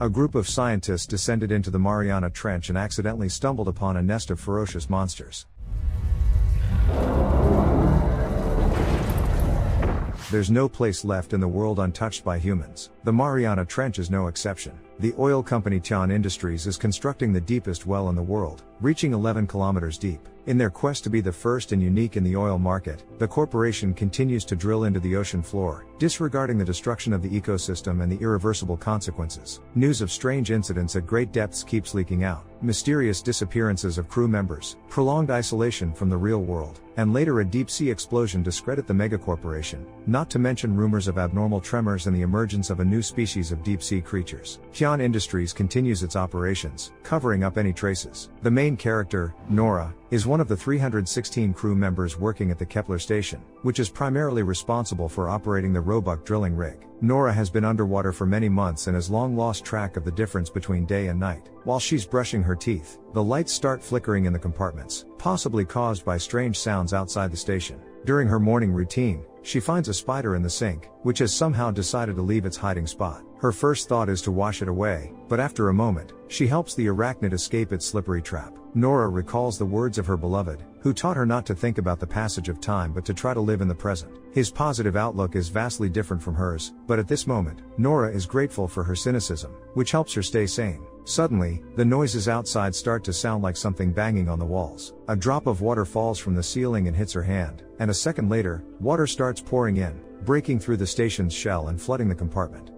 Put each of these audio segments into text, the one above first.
A group of scientists descended into the Mariana Trench and accidentally stumbled upon a nest of ferocious monsters. There's no place left in the world untouched by humans. The Mariana Trench is no exception. The oil company Tian Industries is constructing the deepest well in the world, reaching 11 kilometers deep. In their quest to be the first and unique in the oil market, the corporation continues to drill into the ocean floor, disregarding the destruction of the ecosystem and the irreversible consequences. News of strange incidents at great depths keeps leaking out. Mysterious disappearances of crew members, prolonged isolation from the real world, and later a deep-sea explosion discredit the megacorporation, not to mention rumors of abnormal tremors and the emergence of a new species of deep-sea creatures. Tian Industries continues its operations, covering up any traces. The main character, Nora, is one of the 316 crew members working at the Kepler station, which is primarily responsible for operating the Roebuck drilling rig. Nora has been underwater for many months and has long lost track of the difference between day and night. While she's brushing her teeth, the lights start flickering in the compartments, possibly caused by strange sounds outside the station. During her morning routine, she finds a spider in the sink, which has somehow decided to leave its hiding spot. Her first thought is to wash it away, but after a moment, she helps the arachnid escape its slippery trap. Nora recalls the words of her beloved, who taught her not to think about the passage of time but to try to live in the present. His positive outlook is vastly different from hers, but at this moment, Nora is grateful for her cynicism, which helps her stay sane. Suddenly, the noises outside start to sound like something banging on the walls. A drop of water falls from the ceiling and hits her hand, and a second later, water starts pouring in, breaking through the station's shell and flooding the compartment.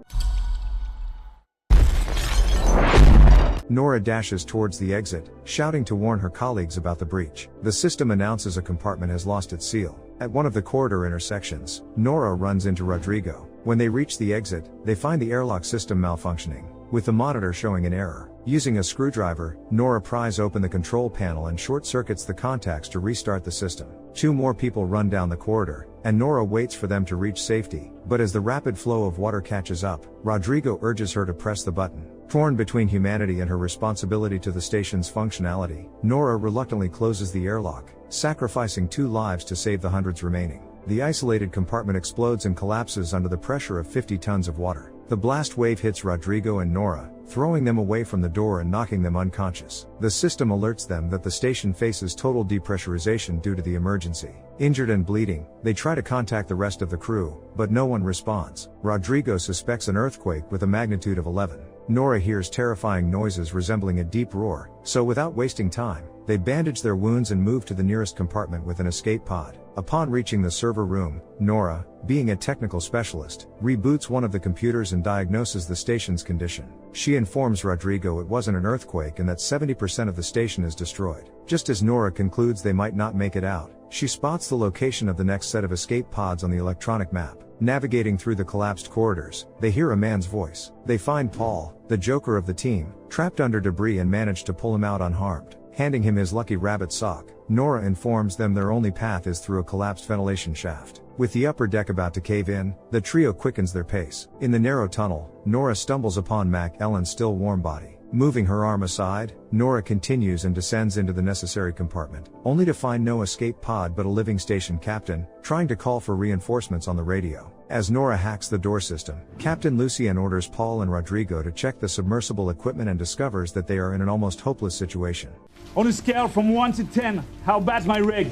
Nora dashes towards the exit, shouting to warn her colleagues about the breach. The system announces a compartment has lost its seal. At one of the corridor intersections, Nora runs into Rodrigo. When they reach the exit, they find the airlock system malfunctioning, with the monitor showing an error. Using a screwdriver, Nora pries open the control panel and short-circuits the contacts to restart the system. Two more people run down the corridor, and Nora waits for them to reach safety, but as the rapid flow of water catches up, Rodrigo urges her to press the button. Torn between humanity and her responsibility to the station's functionality, Nora reluctantly closes the airlock, sacrificing 2 lives to save the hundreds remaining. The isolated compartment explodes and collapses under the pressure of 50 tons of water. The blast wave hits Rodrigo and Nora, throwing them away from the door and knocking them unconscious. The system alerts them that the station faces total depressurization due to the emergency. Injured and bleeding, they try to contact the rest of the crew, but no one responds. Rodrigo suspects an earthquake with a magnitude of 11. Nora hears terrifying noises resembling a deep roar, so without wasting time, they bandage their wounds and move to the nearest compartment with an escape pod. Upon reaching the server room, Nora, being a technical specialist, reboots one of the computers and diagnoses the station's condition. She informs Rodrigo it wasn't an earthquake and that 70% of the station is destroyed. Just as Nora concludes they might not make it out, she spots the location of the next set of escape pods on the electronic map. Navigating through the collapsed corridors, they hear a man's voice. They find Paul, the joker of the team, trapped under debris and manage to pull him out unharmed. Handing him his lucky rabbit sock, Nora informs them their only path is through a collapsed ventilation shaft. With the upper deck about to cave in, the trio quickens their pace. In the narrow tunnel, Nora stumbles upon Mac Ellen's still warm body. Moving her arm aside, Nora continues and descends into the necessary compartment, only to find no escape pod but a living station captain, trying to call for reinforcements on the radio. As Nora hacks the door system, Captain Lucien orders Paul and Rodrigo to check the submersible equipment and discovers that they are in an almost hopeless situation. On a scale from 1 to 10, how bad's my rig?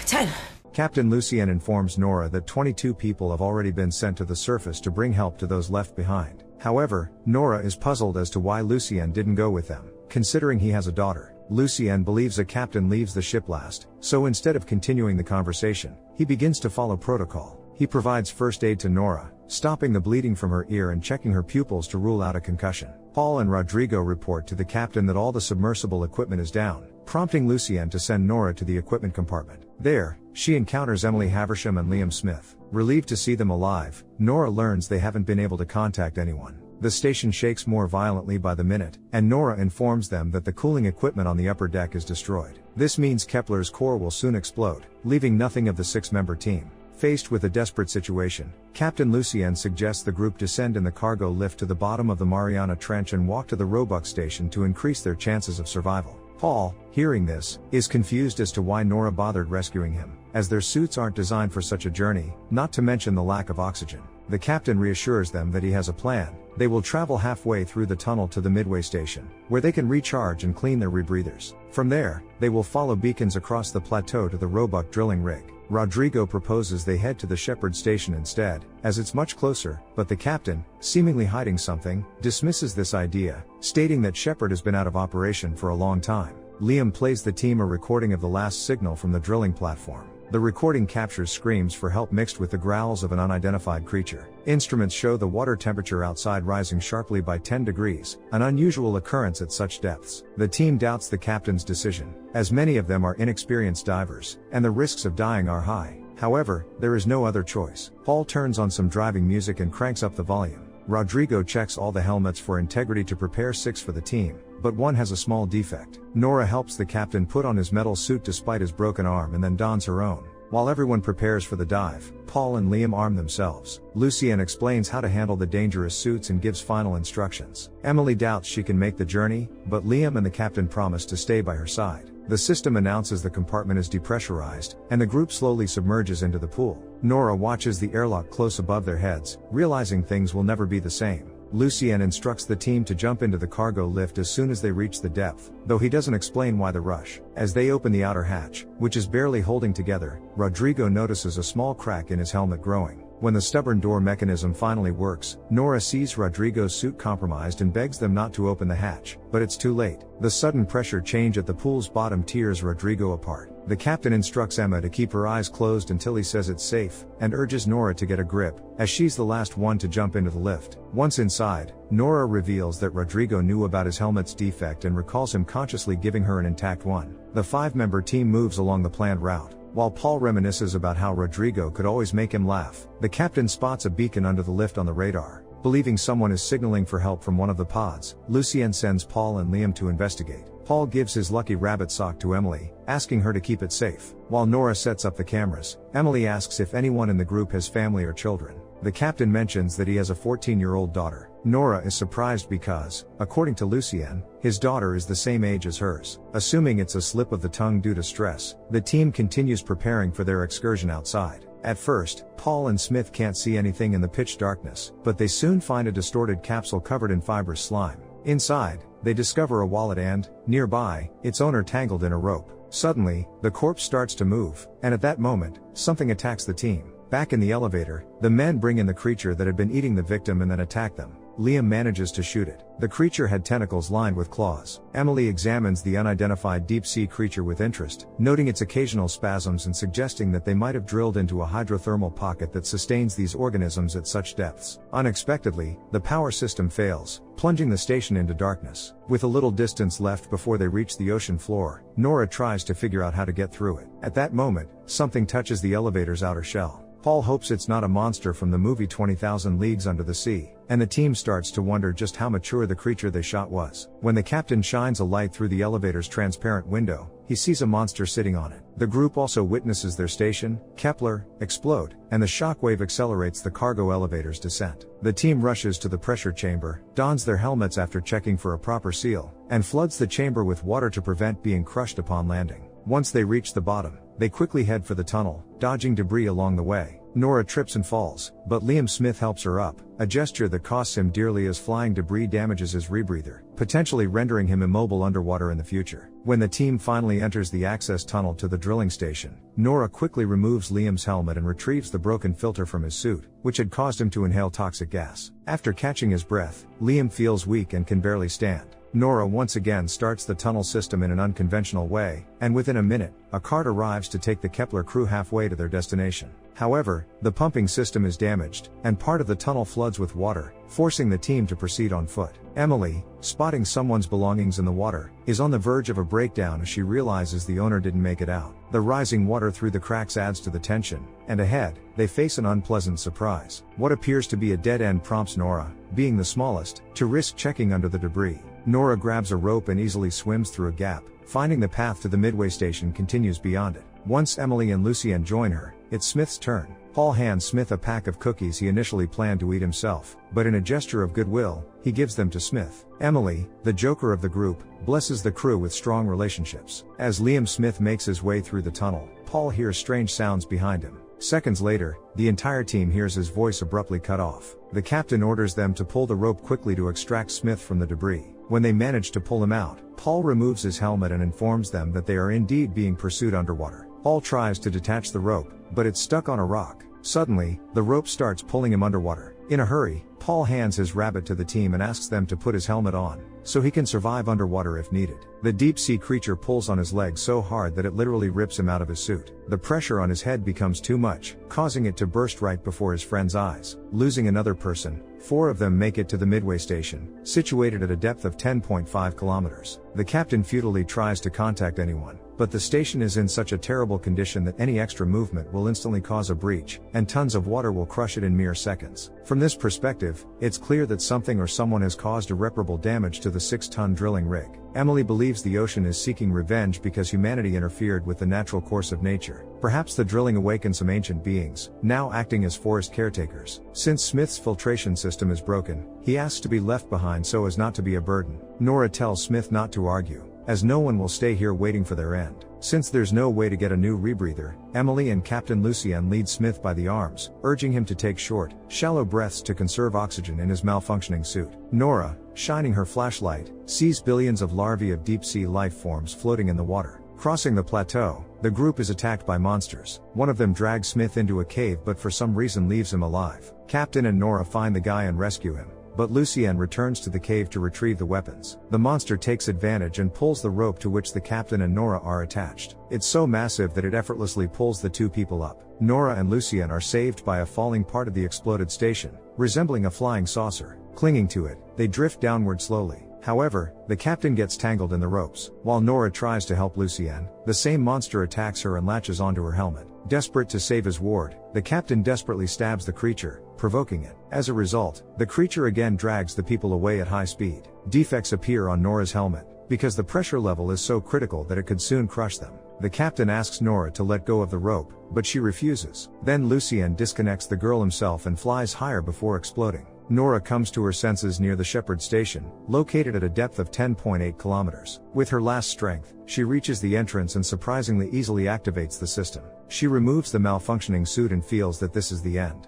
10. Captain Lucien informs Nora that 22 people have already been sent to the surface to bring help to those left behind. However, Nora is puzzled as to why Lucien didn't go with them, considering he has a daughter. Lucien believes a captain leaves the ship last, so instead of continuing the conversation, he begins to follow protocol. He provides first aid to Nora, stopping the bleeding from her ear and checking her pupils to rule out a concussion. Paul and Rodrigo report to the captain that all the submersible equipment is down, prompting Lucien to send Nora to the equipment compartment. There, she encounters Emily Haversham and Liam Smith. Relieved to see them alive, Nora learns they haven't been able to contact anyone. The station shakes more violently by the minute, and Nora informs them that the cooling equipment on the upper deck is destroyed. This means Kepler's core will soon explode, leaving nothing of the 6-member team. Faced with a desperate situation, Captain Lucien suggests the group descend in the cargo lift to the bottom of the Mariana Trench and walk to the Roebuck station to increase their chances of survival. Paul, hearing this, is confused as to why Nora bothered rescuing him, as their suits aren't designed for such a journey, not to mention the lack of oxygen. The captain reassures them that he has a plan. They will travel halfway through the tunnel to the midway station, where they can recharge and clean their rebreathers. From there, they will follow beacons across the plateau to the Roebuck drilling rig. Rodrigo proposes they head to the Shepherd station instead, as it's much closer, but the captain, seemingly hiding something, dismisses this idea, stating that Shepherd has been out of operation for a long time. Liam plays the team a recording of the last signal from the drilling platform. The recording captures screams for help mixed with the growls of an unidentified creature. Instruments show the water temperature outside rising sharply by 10 degrees, an unusual occurrence at such depths. The team doubts the captain's decision, as many of them are inexperienced divers, and the risks of dying are high. However, there is no other choice. Paul turns on some driving music and cranks up the volume. Rodrigo checks all the helmets for integrity to prepare 6 for the team, but one has a small defect. Nora helps the captain put on his metal suit despite his broken arm and then dons her own. While everyone prepares for the dive, Paul and Liam arm themselves. Lucien explains how to handle the dangerous suits and gives final instructions. Emily doubts she can make the journey, but Liam and the captain promise to stay by her side. The system announces the compartment is depressurized, and the group slowly submerges into the pool. Nora watches the airlock close above their heads, realizing things will never be the same. Lucien instructs the team to jump into the cargo lift as soon as they reach the depth, though he doesn't explain why the rush. As they open the outer hatch, which is barely holding together, Rodrigo notices a small crack in his helmet growing. When the stubborn door mechanism finally works, Nora sees Rodrigo's suit compromised and begs them not to open the hatch, but it's too late. The sudden pressure change at the pool's bottom tears Rodrigo apart. The captain instructs Emma to keep her eyes closed until he says it's safe, and urges Nora to get a grip, as she's the last one to jump into the lift. Once inside, Nora reveals that Rodrigo knew about his helmet's defect and recalls him consciously giving her an intact one. The 5-member team moves along the planned route. While Paul reminisces about how Rodrigo could always make him laugh, the captain spots a beacon under the lift on the radar. Believing someone is signaling for help from one of the pods, Lucien sends Paul and Liam to investigate. Paul gives his lucky rabbit sock to Emily, asking her to keep it safe. While Nora sets up the cameras, Emily asks if anyone in the group has family or children. The captain mentions that he has a 14-year-old daughter. Nora is surprised because, according to Lucien, his daughter is the same age as hers. Assuming it's a slip of the tongue due to stress, the team continues preparing for their excursion outside. At first, Paul and Smith can't see anything in the pitch darkness, but they soon find a distorted capsule covered in fibrous slime. Inside, they discover a wallet and, nearby, its owner tangled in a rope. Suddenly, the corpse starts to move, and at that moment, something attacks the team. Back in the elevator, the men bring in the creature that had been eating the victim and then attack them. Liam manages to shoot it. The creature had tentacles lined with claws. Emily examines the unidentified deep-sea creature with interest, noting its occasional spasms and suggesting that they might have drilled into a hydrothermal pocket that sustains these organisms at such depths. Unexpectedly, the power system fails, plunging the station into darkness. With a little distance left before they reach the ocean floor, Nora tries to figure out how to get through it. At that moment, something touches the elevator's outer shell. Paul hopes it's not a monster from the movie 20,000 Leagues Under the Sea, and the team starts to wonder just how mature the creature they shot was. When the captain shines a light through the elevator's transparent window, he sees a monster sitting on it. The group also witnesses their station, Kepler, explode, and the shockwave accelerates the cargo elevator's descent. The team rushes to the pressure chamber, dons their helmets after checking for a proper seal, and floods the chamber with water to prevent being crushed upon landing. Once they reach the bottom, they quickly head for the tunnel, dodging debris along the way. Nora trips and falls, but Liam Smith helps her up, a gesture that costs him dearly as flying debris damages his rebreather, potentially rendering him immobile underwater in the future. When the team finally enters the access tunnel to the drilling station, Nora quickly removes Liam's helmet and retrieves the broken filter from his suit, which had caused him to inhale toxic gas. After catching his breath, Liam feels weak and can barely stand. Nora once again starts the tunnel system in an unconventional way, and within a minute, a cart arrives to take the Kepler crew halfway to their destination. However, the pumping system is damaged, and part of the tunnel floods with water, forcing the team to proceed on foot. Emily, spotting someone's belongings in the water, is on the verge of a breakdown as she realizes the owner didn't make it out. The rising water through the cracks adds to the tension, and ahead, they face an unpleasant surprise. What appears to be a dead end prompts Nora, being the smallest, to risk checking under the debris. Nora grabs a rope and easily swims through a gap, finding the path to the midway station continues beyond it. Once Emily and Lucien join her, it's Smith's turn. Paul hands Smith a pack of cookies he initially planned to eat himself, but in a gesture of goodwill, he gives them to Smith. Emily, the joker of the group, blesses the crew with strong relationships. As Liam Smith makes his way through the tunnel, Paul hears strange sounds behind him. Seconds later, the entire team hears his voice abruptly cut off. The captain orders them to pull the rope quickly to extract Smith from the debris. When they manage to pull him out, Paul removes his helmet and informs them that they are indeed being pursued underwater. Paul tries to detach the rope, but it's stuck on a rock. Suddenly, the rope starts pulling him underwater. In a hurry, Paul hands his rabbit to the team and asks them to put his helmet on, so he can survive underwater if needed. The deep-sea creature pulls on his leg so hard that it literally rips him out of his suit. The pressure on his head becomes too much, causing it to burst right before his friend's eyes. Losing another person, 4 of them make it to the midway station, situated at a depth of 10.5 kilometers. The captain futilely tries to contact anyone, but the station is in such a terrible condition that any extra movement will instantly cause a breach, and tons of water will crush it in mere seconds. From this perspective, it's clear that something or someone has caused irreparable damage to the 6-ton drilling rig. Emily believes the ocean is seeking revenge because humanity interfered with the natural course of nature. Perhaps the drilling awakened some ancient beings, now acting as forest caretakers. Since Smith's filtration system is broken, he asks to be left behind so as not to be a burden. Nora tells Smith not to argue, as no one will stay here waiting for their end. Since there's no way to get a new rebreather, Emily and Captain Lucien lead Smith by the arms, urging him to take short, shallow breaths to conserve oxygen in his malfunctioning suit. Nora, shining her flashlight, sees billions of larvae of deep-sea life forms floating in the water. Crossing the plateau, the group is attacked by monsters. One of them drags Smith into a cave but for some reason leaves him alive. Captain and Nora find the guy and rescue him, but Lucien returns to the cave to retrieve the weapons. The monster takes advantage and pulls the rope to which the captain and Nora are attached. It's so massive that it effortlessly pulls the 2 people up. Nora and Lucien are saved by a falling part of the exploded station, resembling a flying saucer. Clinging to it, they drift downward slowly. However, the captain gets tangled in the ropes. While Nora tries to help Lucien, the same monster attacks her and latches onto her helmet. Desperate to save his ward, the captain desperately stabs the creature, provoking it. As a result, the creature again drags the people away at high speed. Defects appear on Nora's helmet, because the pressure level is so critical that it could soon crush them. The captain asks Nora to let go of the rope, but she refuses. Then Lucien disconnects the girl himself and flies higher before exploding. Nora comes to her senses near the Shepherd Station, located at a depth of 10.8 kilometers. With her last strength, she reaches the entrance and surprisingly easily activates the system. She removes the malfunctioning suit and feels that this is the end.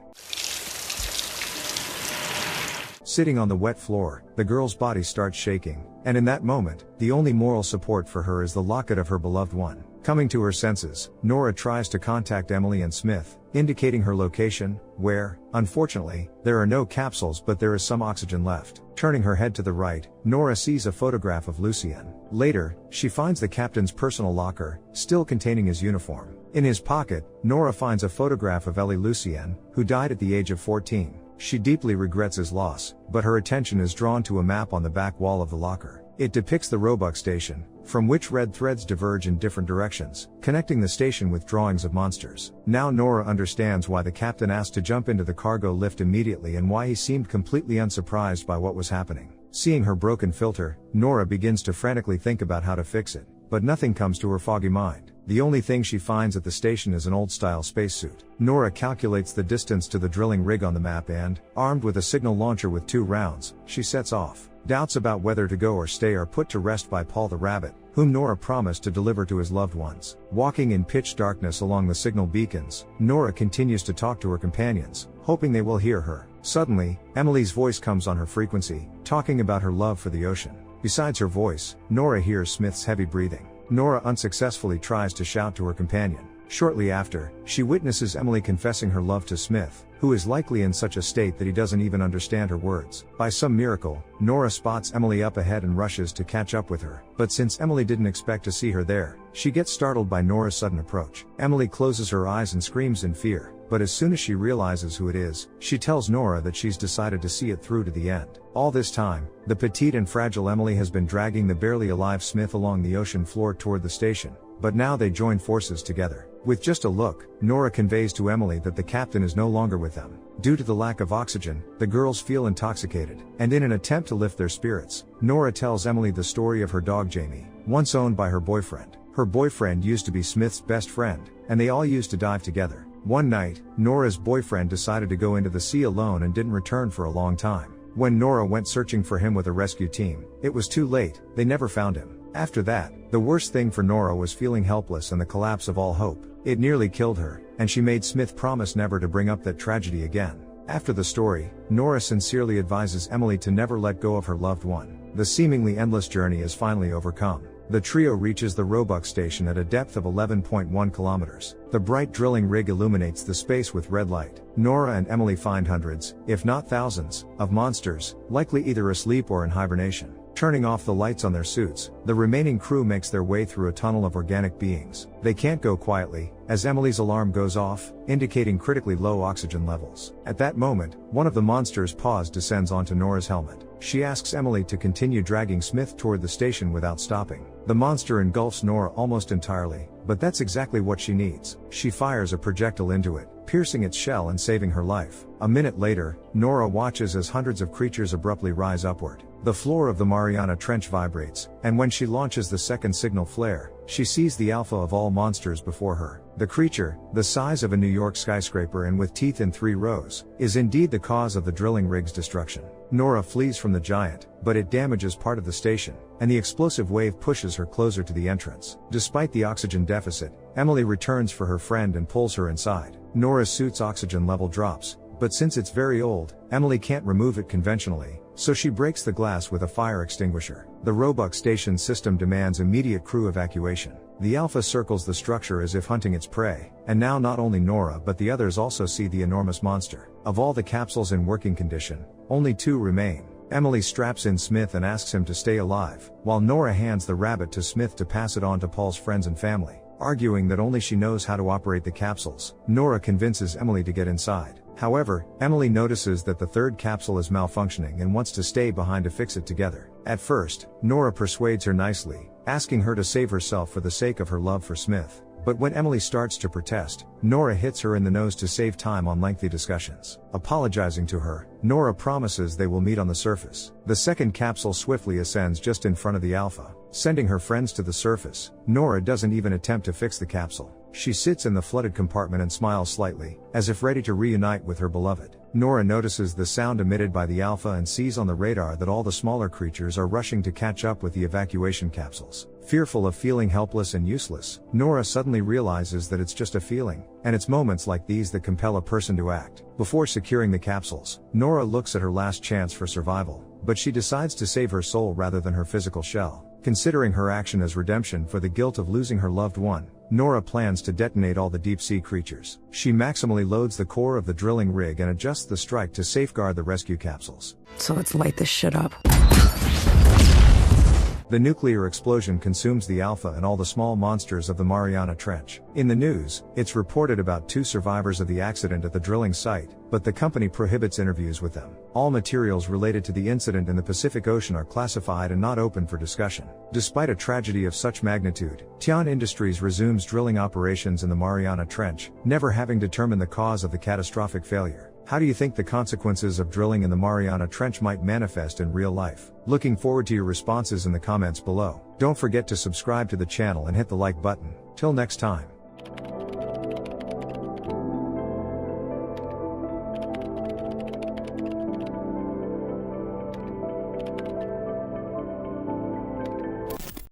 Sitting on the wet floor, the girl's body starts shaking, and in that moment, the only moral support for her is the locket of her beloved one. Coming to her senses, Nora tries to contact Emily and Smith, indicating her location, where, unfortunately, there are no capsules but there is some oxygen left. Turning her head to the right, Nora sees a photograph of Lucien. Later, she finds the captain's personal locker, still containing his uniform. In his pocket, Nora finds a photograph of Elie Lucien, who died at the age of 14. She deeply regrets his loss, but her attention is drawn to a map on the back wall of the locker. It depicts the Roebuck station, from which red threads diverge in different directions, connecting the station with drawings of monsters. Now Nora understands why the captain asked to jump into the cargo lift immediately and why he seemed completely unsurprised by what was happening. Seeing her broken filter, Nora begins to frantically think about how to fix it, but nothing comes to her foggy mind. The only thing she finds at the station is an old-style spacesuit. Nora calculates the distance to the drilling rig on the map and, armed with a signal launcher with 2 rounds, she sets off. Doubts about whether to go or stay are put to rest by Paul the rabbit, whom Nora promised to deliver to his loved ones. Walking in pitch darkness along the signal beacons, Nora continues to talk to her companions, hoping they will hear her. Suddenly, Emily's voice comes on her frequency, talking about her love for the ocean. Besides her voice, Nora hears Smith's heavy breathing. Nora unsuccessfully tries to shout to her companion. Shortly after, she witnesses Emily confessing her love to Smith, who is likely in such a state that he doesn't even understand her words. By some miracle, Nora spots Emily up ahead and rushes to catch up with her. But since Emily didn't expect to see her there, she gets startled by Nora's sudden approach. Emily closes her eyes and screams in fear, but as soon as she realizes who it is, she tells Nora that she's decided to see it through to the end. All this time, the petite and fragile Emily has been dragging the barely alive Smith along the ocean floor toward the station, but now they join forces together. With just a look, Nora conveys to Emily that the captain is no longer with them. Due to the lack of oxygen, the girls feel intoxicated, and in an attempt to lift their spirits, Nora tells Emily the story of her dog Jamie, once owned by her boyfriend. Her boyfriend used to be Smith's best friend, and they all used to dive together. One night, Nora's boyfriend decided to go into the sea alone and didn't return for a long time. When Nora went searching for him with a rescue team, it was too late, they never found him. After that, the worst thing for Nora was feeling helpless and the collapse of all hope. It nearly killed her, and she made Smith promise never to bring up that tragedy again. After the story, Nora sincerely advises Emily to never let go of her loved one. The seemingly endless journey is finally overcome. The trio reaches the Roebuck station at a depth of 11.1 kilometers. The bright drilling rig illuminates the space with red light. Nora and Emily find hundreds, if not thousands, of monsters, likely either asleep or in hibernation. Turning off the lights on their suits, the remaining crew makes their way through a tunnel of organic beings. They can't go quietly, as Emily's alarm goes off, indicating critically low oxygen levels. At that moment, one of the monster's paws descends onto Nora's helmet. She asks Emily to continue dragging Smith toward the station without stopping. The monster engulfs Nora almost entirely, but that's exactly what she needs. She fires a projectile into it, piercing its shell and saving her life. A minute later, Nora watches as hundreds of creatures abruptly rise upward. The floor of the Mariana Trench vibrates, and when she launches the second signal flare, she sees the alpha of all monsters before her. The creature, the size of a New York skyscraper and with teeth in 3 rows, is indeed the cause of the drilling rig's destruction. Nora flees from the giant, but it damages part of the station, and the explosive wave pushes her closer to the entrance. Despite the oxygen deficit, Emily returns for her friend and pulls her inside. Nora's suit's oxygen level drops, but since it's very old, Emily can't remove it conventionally, so she breaks the glass with a fire extinguisher. The Roebuck station system demands immediate crew evacuation. The Alpha circles the structure as if hunting its prey, and now not only Nora but the others also see the enormous monster. Of all the capsules in working condition, only 2 remain. Emily straps in Smith and asks him to stay alive, while Nora hands the rabbit to Smith to pass it on to Paul's friends and family. Arguing that only she knows how to operate the capsules, Nora convinces Emily to get inside. However, Emily notices that the 3rd capsule is malfunctioning and wants to stay behind to fix it together. At first, Nora persuades her nicely, asking her to save herself for the sake of her love for Smith. But when Emily starts to protest, Nora hits her in the nose to save time on lengthy discussions. Apologizing to her, Nora promises they will meet on the surface. The 2nd capsule swiftly ascends just in front of the Alpha, sending her friends to the surface. Nora doesn't even attempt to fix the capsule. She sits in the flooded compartment and smiles slightly, as if ready to reunite with her beloved. Nora notices the sound emitted by the Alpha and sees on the radar that all the smaller creatures are rushing to catch up with the evacuation capsules. Fearful of feeling helpless and useless, Nora suddenly realizes that it's just a feeling, and it's moments like these that compel a person to act. Before securing the capsules, Nora looks at her last chance for survival, but she decides to save her soul rather than her physical shell. Considering her action as redemption for the guilt of losing her loved one, Nora plans to detonate all the deep-sea creatures. She maximally loads the core of the drilling rig and adjusts the strike to safeguard the rescue capsules. So let's light this shit up. The nuclear explosion consumes the Alpha and all the small monsters of the Mariana Trench. In the news, it's reported about 2 survivors of the accident at the drilling site, but the company prohibits interviews with them. All materials related to the incident in the Pacific Ocean are classified and not open for discussion. Despite a tragedy of such magnitude, Tian Industries resumes drilling operations in the Mariana Trench, never having determined the cause of the catastrophic failure. How do you think the consequences of drilling in the Mariana Trench might manifest in real life? Looking forward to your responses in the comments below. Don't forget to subscribe to the channel and hit the like button. Till next time.